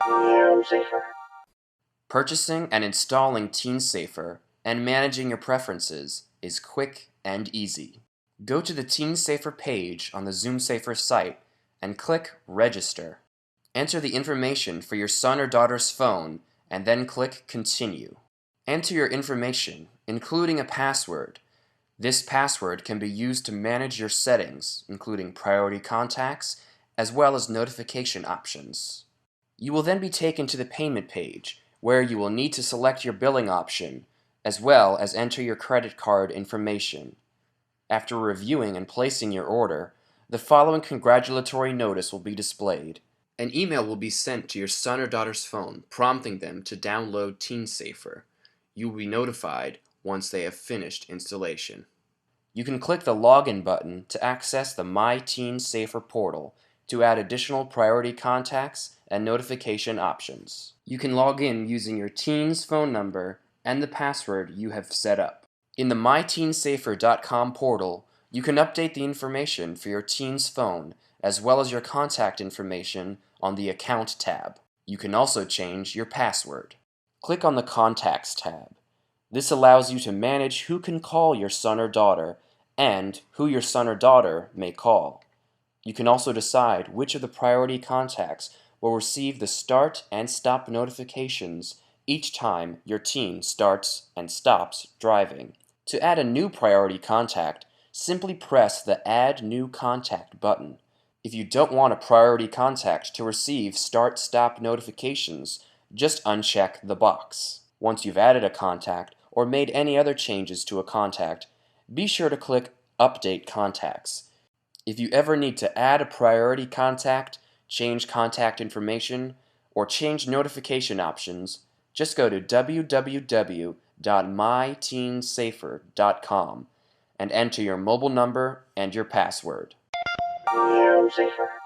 TeenSafer. Purchasing and installing TeenSafer and managing your preferences is quick and easy. Go to the TeenSafer page on the ZoomSafer site and click Register. Enter the information for your son or daughter's phone and then click Continue. Enter your information, including a password. This password can be used to manage your settings, including priority contacts, as well as notification options. You will then be taken to the payment page, where you will need to select your billing option, as well as enter your credit card information. After reviewing and placing your order, the following congratulatory notice will be displayed. An email will be sent to your son or daughter's phone prompting them to download TeenSafer. You will be notified once they have finished installation. You can click the Login button to access the My TeenSafer portal to add additional priority contacts and notification options. You can log in using your teen's phone number and the password you have set up. In the myteensafer.com portal, you can update the information for your teen's phone as well as your contact information on the Account tab. You can also change your password. Click on the Contacts tab. This allows you to manage who can call your son or daughter and who your son or daughter may call. You can also decide which of the priority contacts will receive the start and stop notifications each time your teen starts and stops driving. To add a new priority contact, simply press the Add New Contact button. If you don't want a priority contact to receive start-stop notifications, just uncheck the box. Once you've added a contact or made any other changes to a contact, be sure to click Update Contacts. If you ever need to add a priority contact, change contact information, or change notification options, just go to www.myteensafer.com and enter your mobile number and your password. TeenSafer.